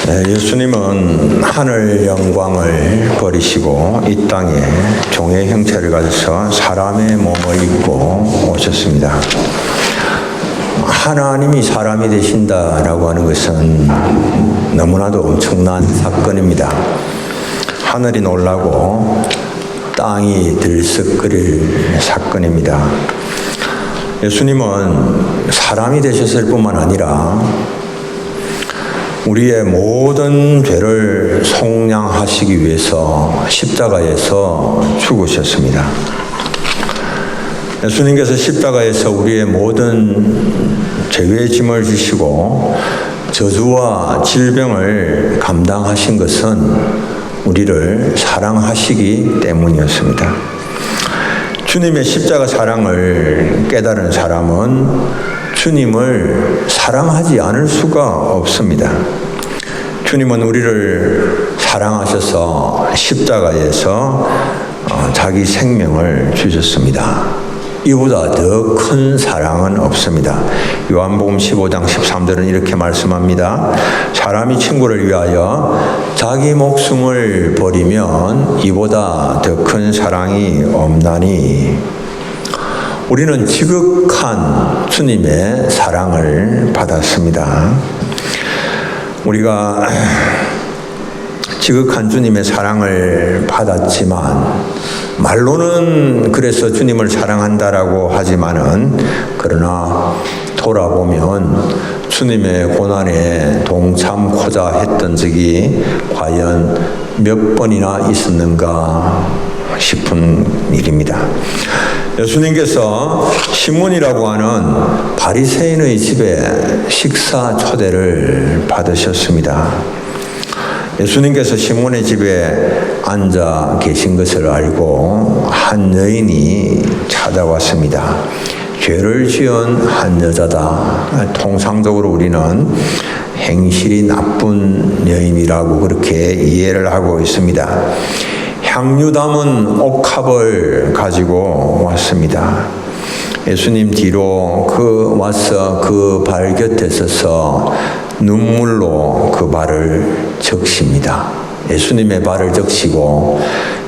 예수님은 하늘 영광을 버리시고 이 땅에 종의 형체를 가져서 사람의 몸을 입고 오셨습니다. 하나님이 사람이 되신다라고 하는 것은 너무나도 엄청난 사건입니다. 하늘이 놀라고 땅이 들썩거릴 사건입니다. 예수님은 사람이 되셨을 뿐만 아니라 우리의 모든 죄를 속량하시기 위해서 십자가에서 죽으셨습니다. 예수님께서 십자가에서 우리의 모든 죄의 짐을 지시고 저주와 질병을 감당하신 것은 우리를 사랑하시기 때문이었습니다. 주님의 십자가 사랑을 깨달은 사람은 주님을 사랑하지 않을 수가 없습니다. 주님은 우리를 사랑하셔서 십자가에서 자기 생명을 주셨습니다. 이보다 더 큰 사랑은 없습니다. 요한복음 15장 13절은 이렇게 말씀합니다. 사람이 친구를 위하여 자기 목숨을 버리면 이보다 더 큰 사랑이 없나니. 우리는 지극한 주님의 사랑을 받았습니다. 우리가 지극한 주님의 사랑을 받았지만 말로는 그래서 주님을 사랑한다라고 하지만은 그러나 돌아보면 주님의 고난에 동참코자 했던 적이 과연 몇 번이나 있었는가 싶은 일입니다. 예수님께서 시몬이라고 하는 바리새인의 집에 식사 초대를 받으셨습니다. 예수님께서 시몬의 집에 앉아 계신 것을 알고 한 여인이 찾아왔습니다. 죄를 지은 한 여자다. 통상적으로 우리는 행실이 나쁜 여인이라고 그렇게 이해를 하고 있습니다. 향유 담은 옥합을 가지고 왔습니다. 예수님 뒤로 와서 그 발 곁에 서서 눈물로 그 발을 적십니다. 예수님의 발을 적시고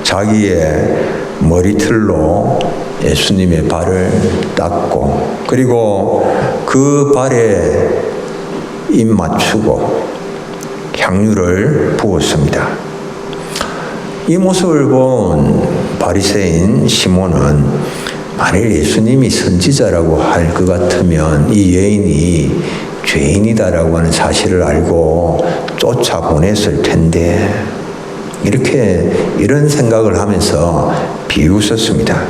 자기의 머리털로 예수님의 발을 닦고 그리고 그 발에 입 맞추고 향유를 부었습니다. 이 모습을 본 바리새인 시몬은 만일 예수님이 선지자라고 할 것 같으면 이 여인이 죄인이다라고 하는 사실을 알고 쫓아보냈을 텐데 이런 생각을 하면서 비웃었습니다.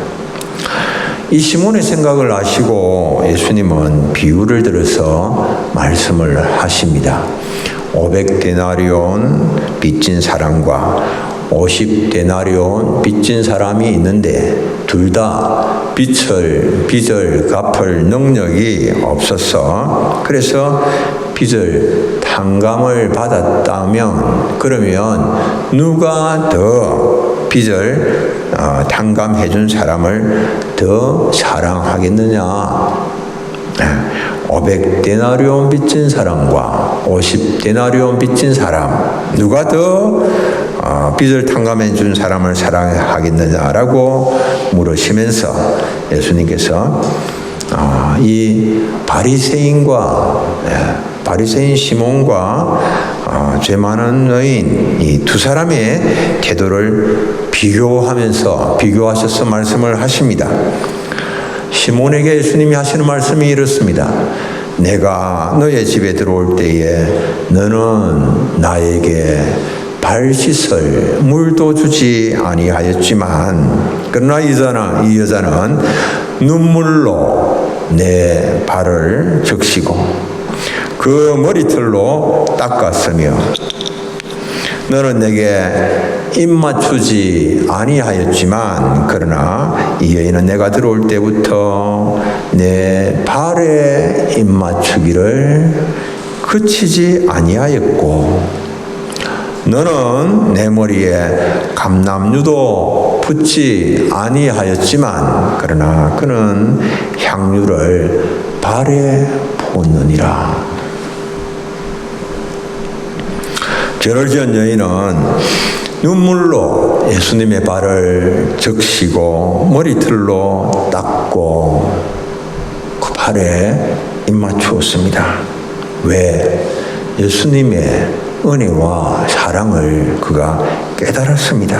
이 시몬의 생각을 아시고 예수님은 비유를 들어서 말씀을 하십니다. 500데나리온 빚진 사람과 50데나리온 빚진 사람이 있는데 둘 다 빚을 갚을 능력이 없었어. 그래서 빚을 탕감을 받았다면 그러면 누가 더 빚을 탕감해 준 사람을 더 사랑하겠느냐. 500데나리온 빚진 사람과 50데나리온 빚진 사람 누가 더 빚을 탕감해 준 사람을 사랑하겠느냐라고 물으시면서 예수님께서 이 바리새인 시몬과 죄 많은 여인 이 두 사람의 태도를 비교하셔서 말씀을 하십니다. 시몬에게 예수님이 하시는 말씀이 이렇습니다. 내가 너의 집에 들어올 때에 너는 나에게 발 씻을 물도 주지 아니하였지만 그러나 이 여자는 눈물로 내 발을 적시고 그 머리털로 닦았으며 너는 내게 입 맞추지 아니하였지만 그러나 이 여인은 내가 들어올 때부터 내 발에 입 맞추기를 그치지 아니하였고 너는 내 머리에 감람유도 붓지 아니하였지만 그러나 그는 향유를 발에 부었느니라. 죄를 지은 여인은 눈물로 예수님의 발을 적시고 머리털로 닦고 그 발에 입맞추었습니다. 왜? 예수님의 은혜와 사랑을 그가 깨달았습니다.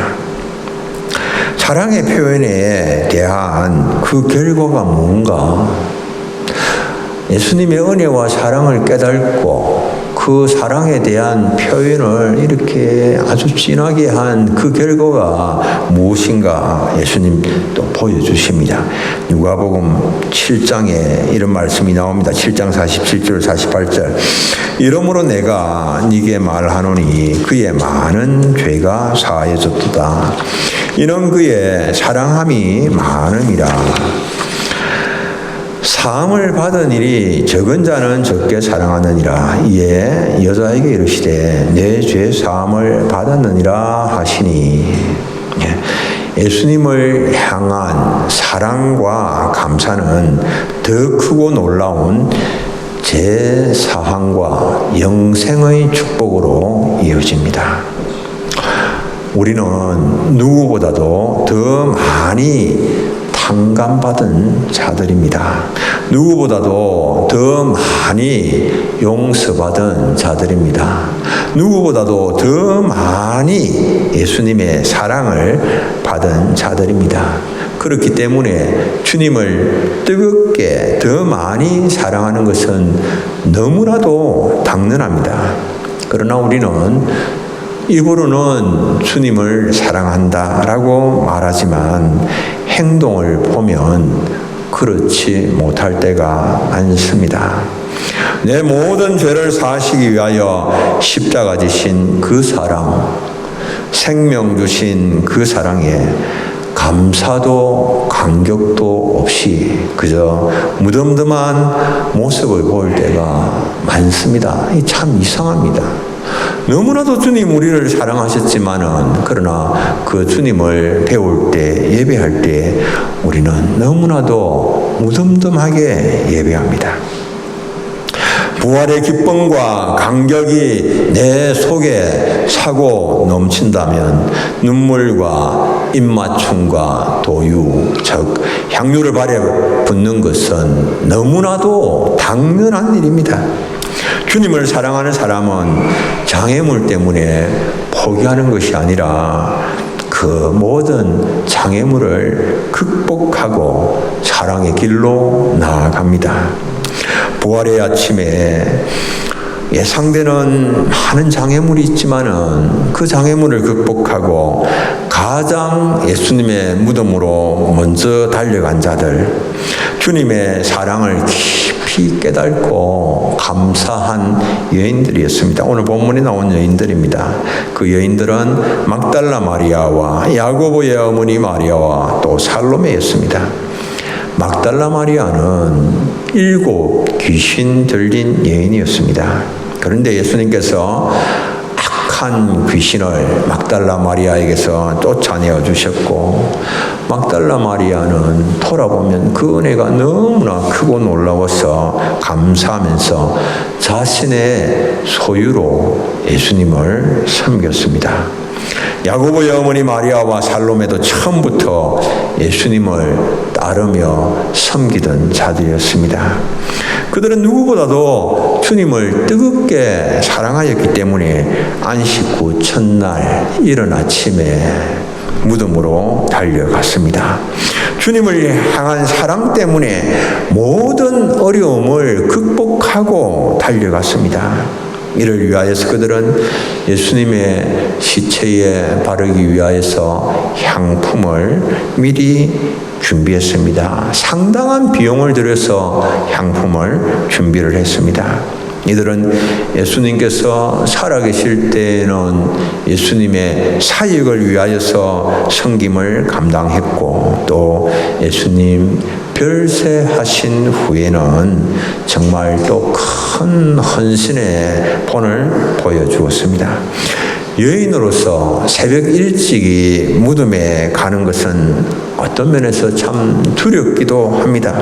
사랑의 표현에 대한 그 결과가 뭔가? 예수님의 은혜와 사랑을 깨닫고 그 사랑에 대한 표현을 이렇게 아주 진하게 한 그 결과가 무엇인가 예수님 또 보여주십니다. 누가복음 7장에 이런 말씀이 나옵니다. 7장 47절 48절 이러므로 내가 네게 말하노니 그의 많은 죄가 사하여졌도다. 이는 그의 사랑함이 많음이라. 사함을 받은 일이 적은 자는 적게 사랑하느니라. 이에 여자에게 이르시되 내 죄 사함을 받았느니라 하시니, 예수님을 향한 사랑과 감사는 더 크고 놀라운 죄 사함과 영생의 축복으로 이어집니다. 우리는 누구보다도 더 많이 상감받은 자들입니다. 누구보다도 더 많이 용서받은 자들입니다. 누구보다도 더 많이 예수님의 사랑을 받은 자들입니다. 그렇기 때문에 주님을 뜨겁게 더 많이 사랑하는 것은 너무나도 당연합니다. 그러나 우리는 입으로는 주님을 사랑한다라고 말하지만 행동을 보면 그렇지 못할 때가 많습니다. 내 모든 죄를 사하시기 위하여 십자가 지신 그 사랑, 생명 주신 그 사랑에 감사도 감격도 없이 그저 무덤덤한 모습을 볼 때가 많습니다. 참 이상합니다. 너무나도 주님 우리를 사랑하셨지만은 그러나 그 주님을 배울 때 예배할 때 우리는 너무나도 무덤덤하게 예배합니다. 부활의 기쁨과 감격이 내 속에 차고 넘친다면 눈물과 입맞춤과 도유, 즉 향유를 발에 붓는 것은 너무나도 당연한 일입니다. 주님을 사랑하는 사람은 장애물 때문에 포기하는 것이 아니라 그 모든 장애물을 극복하고 사랑의 길로 나아갑니다. 부활의 아침에 예상되는 많은 장애물이 있지만은 그 장애물을 극복하고 가장 예수님의 무덤으로 먼저 달려간 자들, 주님의 사랑을 깊이 깨닫고 감사한 여인들이었습니다. 오늘 본문에 나온 여인들입니다. 그 여인들은 막달라 마리아와 야고보의 어머니 마리아와 또 살로메였습니다. 막달라 마리아는 7 귀신 들린 여인이었습니다. 그런데 예수님께서 악한 귀신을 막달라 마리아에게서 쫓아내어 주셨고, 막달라 마리아는 돌아보면 그 은혜가 너무나 크고 놀라워서 감사하면서 자신의 소유로 예수님을 섬겼습니다. 야고보의 어머니 마리아와 살로메도 처음부터 예수님을 따르며 섬기던 자들이었습니다. 그들은 누구보다도 주님을 뜨겁게 사랑하였기 때문에 안식 후 첫날 이른 아침에 무덤으로 달려갔습니다. 주님을 향한 사랑 때문에 모든 어려움을 극복하고 달려갔습니다. 이를 위하여서 그들은 예수님의 시체에 바르기 위하여서 향품을 미리 준비했습니다. 상당한 비용을 들여서 향품을 준비를 했습니다. 이들은 예수님께서 살아계실 때는 예수님의 사역을 위하여서 섬김을 감당했고, 또 예수님 별세하신 후에는 정말 또 큰 헌신의 본을 보여주었습니다. 여인으로서 새벽 일찍이 무덤에 가는 것은 어떤 면에서 참 두렵기도 합니다.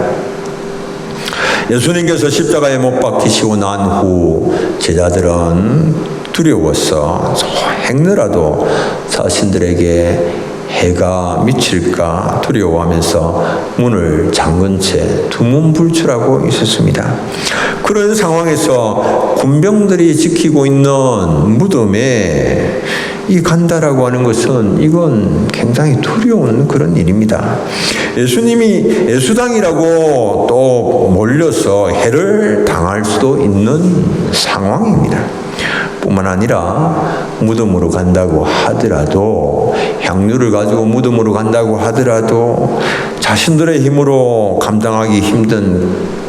예수님께서 십자가에 못 박히시고 난 후 제자들은 두려워서 행여라도 자신들에게 해가 미칠까 두려워하면서 문을 잠근 채 두문불출하고 있었습니다. 그런 상황에서 군병들이 지키고 있는 무덤에 이 간다라고 하는 것은 이건 굉장히 두려운 그런 일입니다. 예수님이 예수당이라고 또 몰려서 해를 당할 수도 있는 상황입니다. 뿐만 아니라 무덤으로 간다고 하더라도, 향유를 가지고 무덤으로 간다고 하더라도 자신들의 힘으로 감당하기 힘든,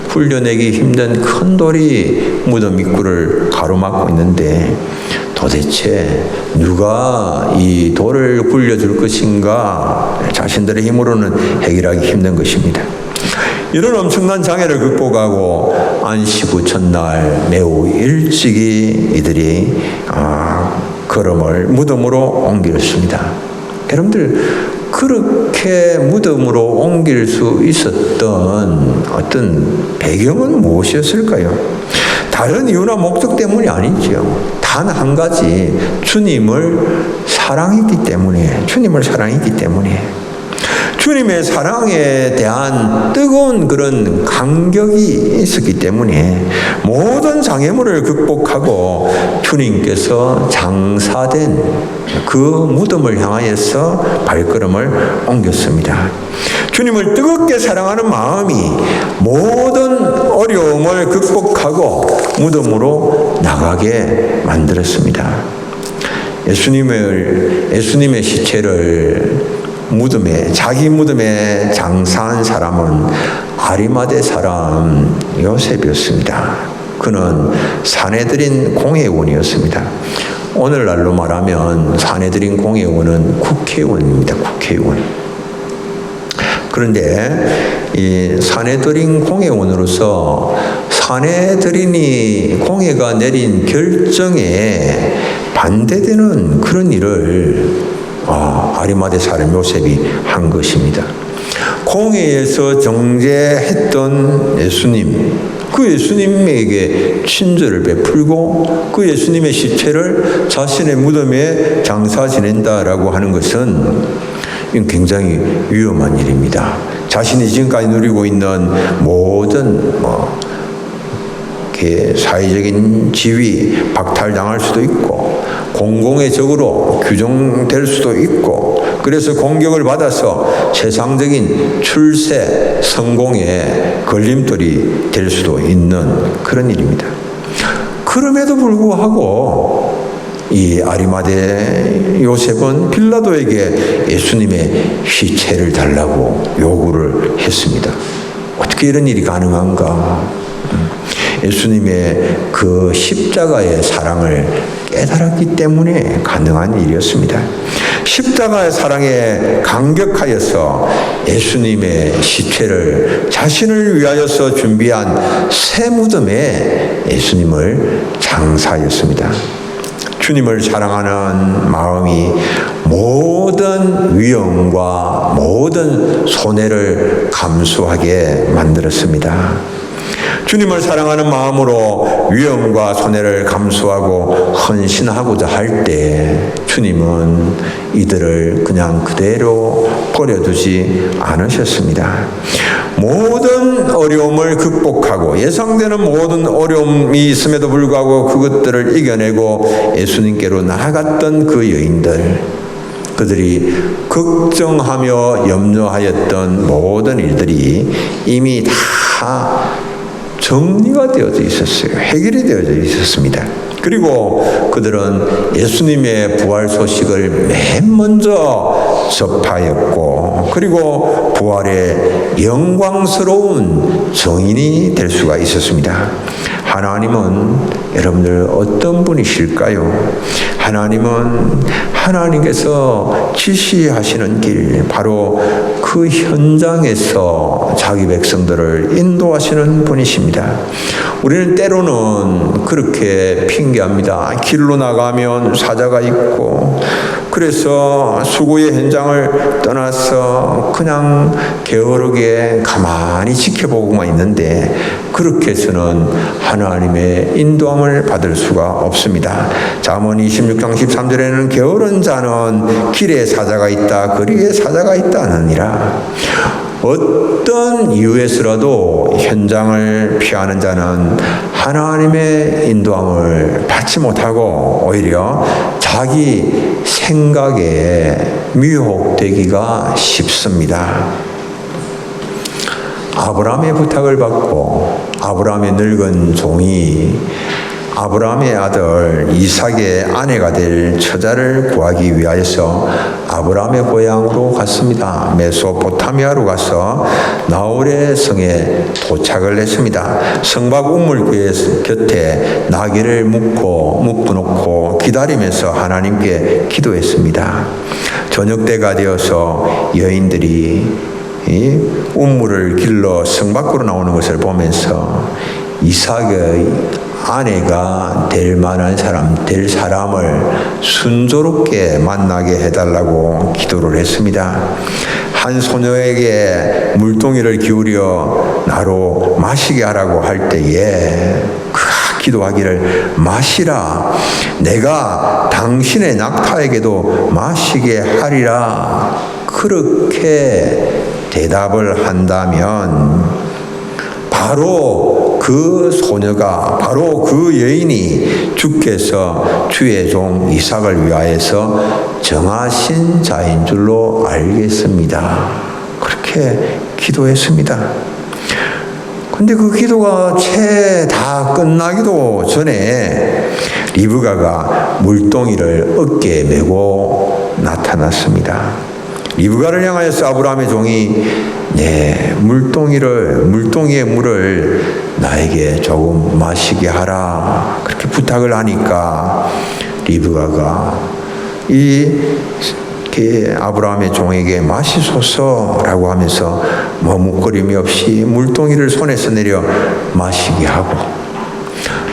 풀려내기 힘든 큰 돌이 무덤 입구를 가로막고 있는데 도대체 누가 이 돌을 굴려줄 것인가 자신들의 힘으로는 해결하기 힘든 것입니다. 이런 엄청난 장애를 극복하고 안식 후 첫날 매우 일찍이 이들이 걸음을 무덤으로 옮겼습니다. 여러분들, 그렇게 무덤으로 옮길 수 있었던 어떤 배경은 무엇이었을까요? 다른 이유나 목적 때문이 아니죠. 단 한 가지, 주님을 사랑했기 때문에, 주님의 사랑에 대한 뜨거운 그런 감격이 있었기 때문에 모든 장애물을 극복하고 주님께서 장사된 그 무덤을 향하여서 발걸음을 옮겼습니다. 주님을 뜨겁게 사랑하는 마음이 모든 어려움을 극복하고 무덤으로 나가게 만들었습니다. 예수님의 시체를 자기 무덤에 장사한 사람은 아리마대 사람 요셉이었습니다. 그는 산헤드린 공회원이었습니다. 오늘날로 말하면 산헤드린 공회원은 국회의원입니다. 국회의원. 그런데 이 산헤드린 공회원으로서 산헤드린이 공회가 내린 결정에 반대되는 그런 일을 아리마대 사람 요셉이 한 것입니다. 공회에서 정죄했던 예수님, 그 예수님에게 친절을 베풀고 그 예수님의 시체를 자신의 무덤에 장사 지낸다라고 하는 것은 굉장히 위험한 일입니다. 자신이 지금까지 누리고 있는 모든 사회적인 지위 박탈당할 수도 있고 공공의 적으로 규정될 수도 있고, 그래서 공격을 받아서 세상적인 출세, 성공의 걸림돌이 될 수도 있는 그런 일입니다. 그럼에도 불구하고 이 아리마대 요셉은 빌라도에게 예수님의 시체를 달라고 요구를 했습니다. 어떻게 이런 일이 가능한가? 예수님의 그 십자가의 사랑을 깨달았기 때문에 가능한 일이었습니다. 십자가의 사랑에 감격하여서 예수님의 시체를 자신을 위하여서 준비한 새 무덤에 예수님을 장사하였습니다. 주님을 사랑하는 마음이 모든 위험과 모든 손해를 감수하게 만들었습니다. 주님을 사랑하는 마음으로 위험과 손해를 감수하고 헌신하고자 할 때 주님은 이들을 그냥 그대로 버려두지 않으셨습니다. 모든 어려움을 극복하고 예상되는 모든 어려움이 있음에도 불구하고 그것들을 이겨내고 예수님께로 나아갔던 그 여인들, 그들이 걱정하며 염려하였던 모든 일들이 이미 다 정리가 되어져 있었어요. 해결이 되어져 있었습니다. 그리고 그들은 예수님의 부활 소식을 맨 먼저 접하였고, 그리고 부활의 영광스러운 증인이 될 수가 있었습니다. 하나님은 여러분들 어떤 분이실까요? 하나님께서 지시하시는 길, 바로 그 현장에서 자기 백성들을 인도하시는 분이십니다. 우리는 때로는 그렇게 핑계합니다. 길로 나가면 사자가 있고, 그래서 수고의 현장을 떠나서 그냥 게으르게 가만히 지켜보고만 있는데 그렇게 해서는 하나님의 인도함을 받을 수가 없습니다. 잠언 26장 13절에는 게으른 자는 길에 사자가 있다 거리에 사자가 있다 하느니라. 어떤 이유에서라도 현장을 피하는 자는 하나님의 인도함을 받지 못하고 오히려 자기 생각에 미혹되기가 쉽습니다. 아브라함의 부탁을 받고 아브라함의 늙은 종이 아브라함의 아들 이삭의 아내가 될 처자를 구하기 위하여서 아브라함의 고향으로 갔습니다. 메소포타미아로 가서 나홀의 성에 도착을 했습니다. 성박 우물 곁에 나귀를 묶어놓고 기다리면서 하나님께 기도했습니다. 저녁 때가 되어서 여인들이 이 우물을 길러 성 밖으로 나오는 것을 보면서 이삭의 아내가 될 만한 될 사람을 순조롭게 만나게 해달라고 기도를 했습니다. 한 소녀에게 물동이를 기울여 나로 마시게 하라고 할 때에 그가 기도하기를 마시라 내가 당신의 낙타에게도 마시게 하리라 그렇게 대답을 한다면 바로 그 소녀가 바로 그 여인이 주께서 주의 종 이삭을 위하여서 정하신 자인 줄로 알겠습니다. 그렇게 기도했습니다. 근데 그 기도가 채 다 끝나기도 전에 리브가가 물동이를 어깨에 메고 나타났습니다. 리브가를 향하여서 아브라함의 종이 물동이의 물을 나에게 조금 마시게 하라 그렇게 부탁을 하니까 리브가가 아브라함의 종에게 마시소서라고 하면서 머뭇거림이 없이 물동이를 손에서 내려 마시게 하고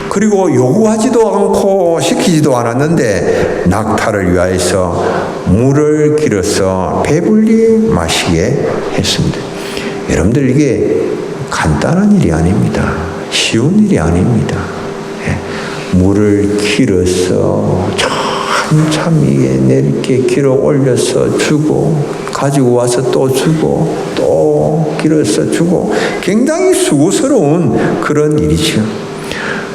그리고 요구하지도 않고 시키지도 않았는데 낙타를 위하여서 물을 길어서 배불리 마시게 했습니다. 여러분들 이게 간단한 일이 아닙니다. 쉬운 일이 아닙니다. 물을 길어서 한참 이렇게 길어 올려서 주고 가지고 와서 또 주고 또 길어서 주고 굉장히 수고스러운 그런 일이죠.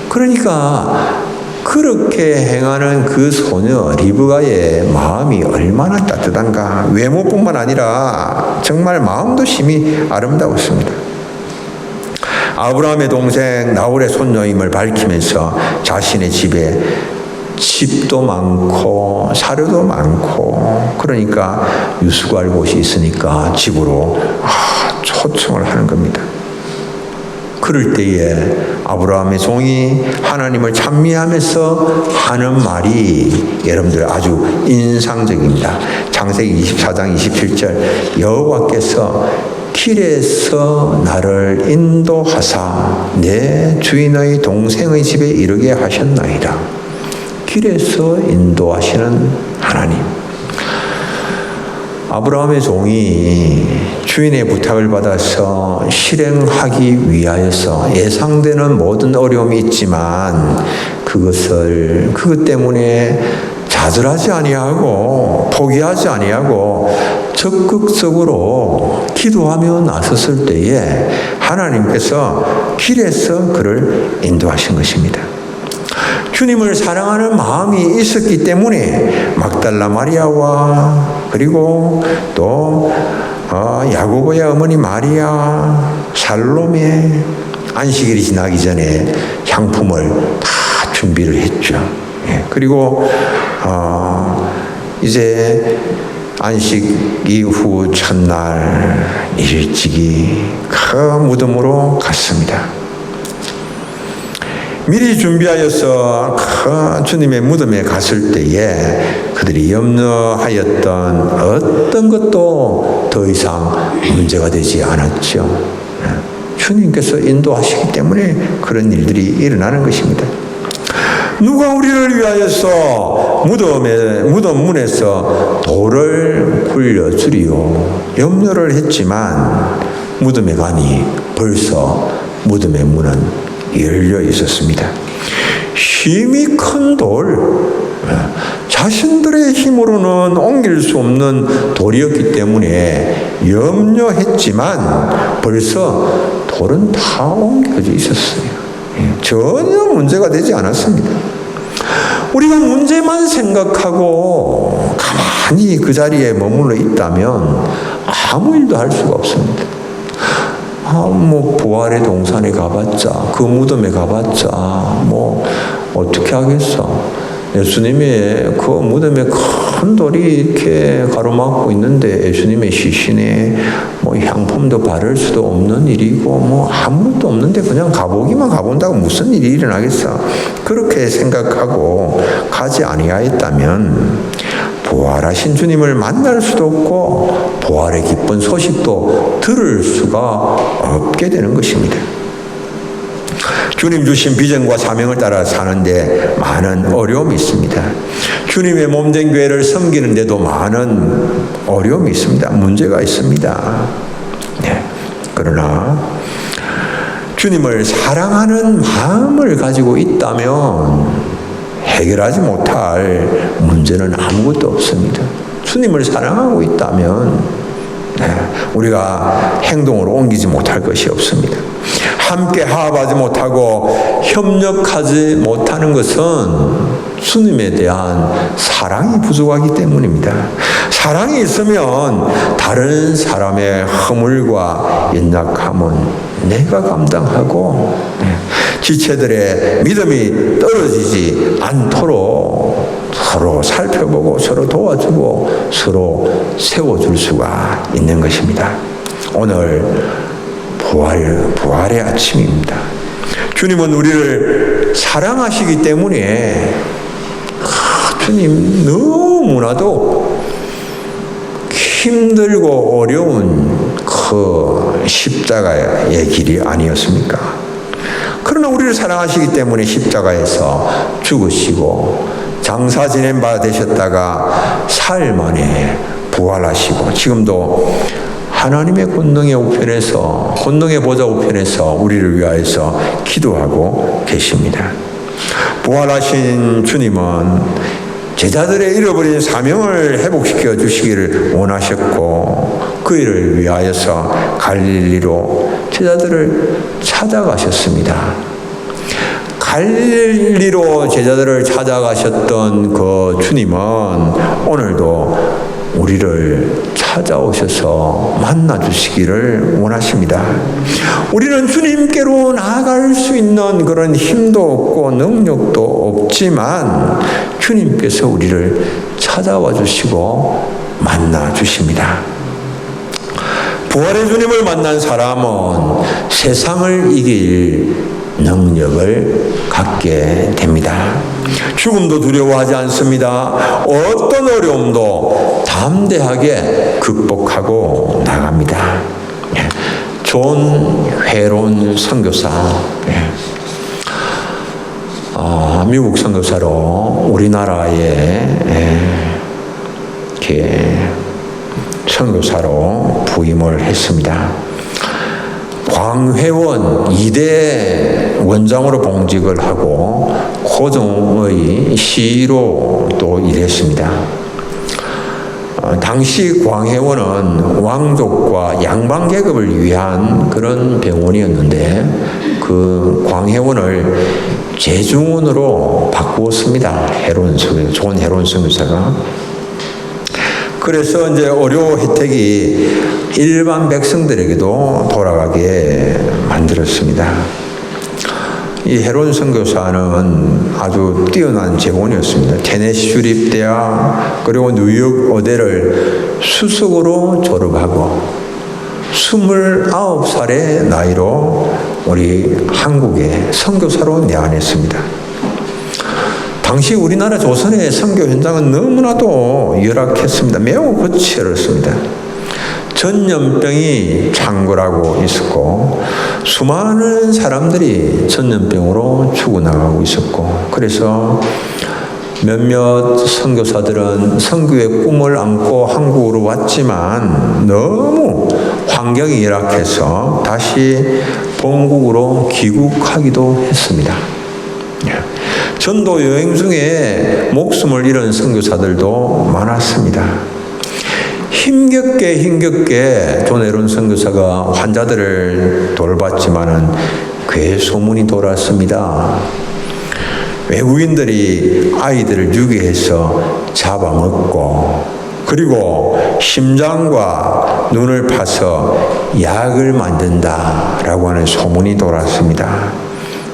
그러니까 그렇게 행하는 그 소녀 리브가의 마음이 얼마나 따뜻한가. 외모뿐만 아니라 정말 마음도 심히 아름다웠습니다. 아브라함의 동생 나홀의 손녀임을 밝히면서 자신의 집에 집도 많고 사료도 많고 그러니까 유수구할 곳이 있으니까 집으로 초청을 하는 겁니다. 그럴 때에 아브라함의 종이 하나님을 찬미하면서 하는 말이 여러분들 아주 인상적입니다. 창세기 24장 27절 여호와께서 길에서 나를 인도하사 내 주인의 동생의 집에 이르게 하셨나이다. 길에서 인도하시는 하나님. 아브라함의 종이 주인의 부탁을 받아서 실행하기 위하여서 예상되는 모든 어려움이 있지만 그것 때문에 좌절하지 아니하고 포기하지 아니하고 적극적으로 기도하며 나섰을 때에 하나님께서 길에서 그를 인도하신 것입니다. 주님을 사랑하는 마음이 있었기 때문에 막달라 마리아와 그리고 또 야고보의 어머니 마리아, 살로메 안식일이 지나기 전에 향품을 다 준비를 했죠. 그리고 이제 안식 이후 첫날 일찍이 그 무덤으로 갔습니다. 미리 준비하여서 주님의 무덤에 갔을 때에 그들이 염려하였던 어떤 것도 더 이상 문제가 되지 않았죠. 주님께서 인도하시기 때문에 그런 일들이 일어나는 것입니다. 누가 우리를 위하여서 무덤 문에서 돌을 굴려주리요. 염려를 했지만 무덤에 가니 벌써 무덤의 문은 열려 있었습니다. 힘이 큰 돌, 자신들의 힘으로는 옮길 수 없는 돌이었기 때문에 염려했지만 벌써 돌은 다 옮겨져 있었어요. 전혀 문제가 되지 않았습니다. 우리가 문제만 생각하고 가만히 그 자리에 머물러 있다면 아무 일도 할 수가 없습니다. 부활의 동산에 가봤자, 그 무덤에 가봤자, 어떻게 하겠어? 예수님의 그 무덤에 큰 돌이 이렇게 가로막고 있는데 예수님의 시신에 향품도 바를 수도 없는 일이고 아무것도 없는데 그냥 가본다고 무슨 일이 일어나겠어? 그렇게 생각하고 가지 아니하였다면 부활하신 주님을 만날 수도 없고 부활의 기쁜 소식도 들을 수가 없게 되는 것입니다. 주님 주신 비전과 사명을 따라 사는데 많은 어려움이 있습니다. 주님의 몸된 교회를 섬기는데도 많은 어려움이 있습니다. 문제가 있습니다. 그러나 주님을 사랑하는 마음을 가지고 있다면 해결하지 못할 문제는 아무것도 없습니다. 주님을 사랑하고 있다면 우리가 행동으로 옮기지 못할 것이 없습니다. 함께 화합하지 못하고 협력하지 못하는 것은 주님에 대한 사랑이 부족하기 때문입니다. 사랑이 있으면 다른 사람의 허물과 연약함은 내가 감당하고 지체들의 믿음이 떨어지지 않도록 서로 살펴보고 서로 도와주고 서로 세워줄 수가 있는 것입니다. 오늘 부활의 아침입니다. 주님은 우리를 사랑하시기 때문에 주님 너무나도 힘들고 어려운 그 십자가의 길이 아니었습니까? 그러나 우리를 사랑하시기 때문에 십자가에서 죽으시고 장사 지낸 바 되셨다가 사흘 만에 부활하시고 지금도 하나님의 권능의 보좌 우편에서 우리를 위하여서 기도하고 계십니다. 부활하신 주님은 제자들의 잃어버린 사명을 회복시켜 주시기를 원하셨고 그 일을 위하여서 갈릴리로 제자들을 찾아가셨습니다. 갈릴리로 제자들을 찾아가셨던 그 주님은 오늘도 우리를 찾아오셔서 만나주시기를 원하십니다. 우리는 주님께로 나아갈 수 있는 그런 힘도 없고 능력도 없지만 주님께서 우리를 찾아와 주시고 만나주십니다. 부활의 주님을 만난 사람은 세상을 이길 능력을 갖게 됩니다. 죽음도 두려워하지 않습니다. 어떤 어려움도 담대하게 극복하고 나갑니다. 존 회론 선교사, 미국 선교사로 우리나라에 이렇게 선교사로 부임을 했습니다. 광회원 2대 원장으로 봉직을 하고 고종의 시로 또 일했습니다. 당시 광회원은 왕족과 양반계급을 위한 그런 병원이었는데 그 광회원을 재중원으로 바꾸었습니다. 존 헤론 선교사가. 그래서 이제 의료 혜택이 일반 백성들에게도 돌아가게 만들었습니다. 이 헤론 선교사는 아주 뛰어난 재원이었습니다. 테네시 주립대학 그리고 뉴욕 의대를 수석으로 졸업하고 29살의 나이로 우리 한국에 선교사로 내한했습니다. 당시 우리나라 조선의 선교 현장은 너무나도 열악했습니다. 매우 거칠었습니다. 전염병이 창궐하고 있었고 수많은 사람들이 전염병으로 죽어나가고 있었고, 그래서 몇몇 선교사들은 선교의 꿈을 안고 한국으로 왔지만 너무 환경이 열악해서 다시 본국으로 귀국하기도 했습니다. 전도 여행 중에 목숨을 잃은 선교사들도 많았습니다. 힘겹게 존 에론 선교사가 환자들을 돌봤지만은 그의 소문이 돌았습니다. 외국인들이 아이들을 유기해서 잡아먹고, 그리고 심장과 눈을 파서 약을 만든다라고 하는 소문이 돌았습니다.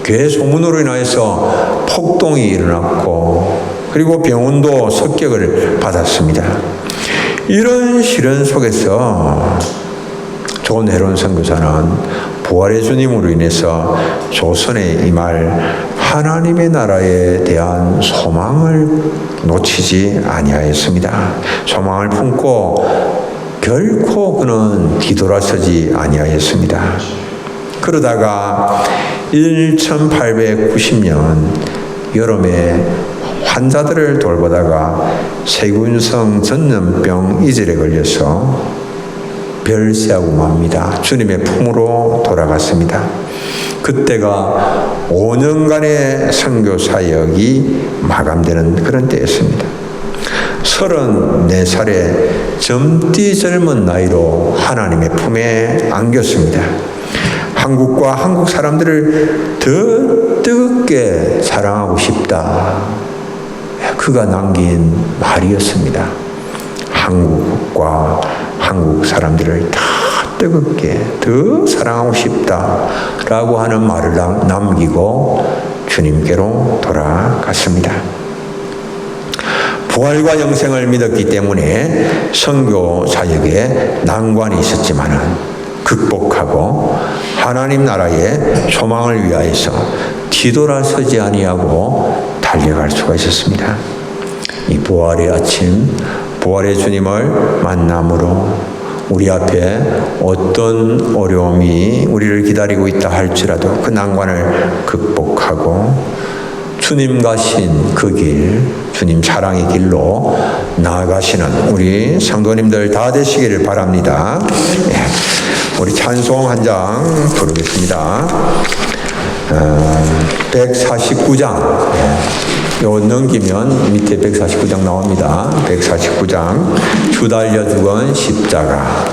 그 소문으로 인해서 폭동이 일어났고, 그리고 병원도 습격을 받았습니다. 이런 시련 속에서 존 에론 선교사는 부활의 주님으로 인해서 조선에 임할 하나님의 나라에 대한 소망을 놓치지 아니하였습니다. 소망을 품고 결코 그는 뒤돌아서지 아니하였습니다. 그러다가 1890년 여름에 환자들을 돌보다가 세균성 전염병 이질에 걸려서 별세하고 맙니다. 주님의 품으로 돌아갔습니다. 그때가 5년간의 선교 사역이 마감되는 그런 때였습니다. 34살의 젊디 젊은 나이로 하나님의 품에 안겼습니다. 한국과 한국 사람들을 더 뜨겁게 사랑하고 싶다. 그가 남긴 말이었습니다. 한국과 한국 사람들을 다 뜨겁게 더 사랑하고 싶다라고 하는 말을 남기고 주님께로 돌아갔습니다. 부활과 영생을 믿었기 때문에 선교 사역에 난관이 있었지만은 극복하고 하나님 나라의 소망을 위하여서 뒤돌아서지 아니하고 달려갈 수가 있었습니다. 이 부활의 아침, 부활의 주님을 만남으로 우리 앞에 어떤 어려움이 우리를 기다리고 있다 할지라도 그 난관을 극복하고 주님 가신 그 길, 주님 사랑의 길로 나아가시는 우리 성도님들 다 되시기를 바랍니다. 우리 찬송 한 장 부르겠습니다. 149장. 요 넘기면 밑에 149장 나옵니다. 149장. 주 달려 죽은 십자가.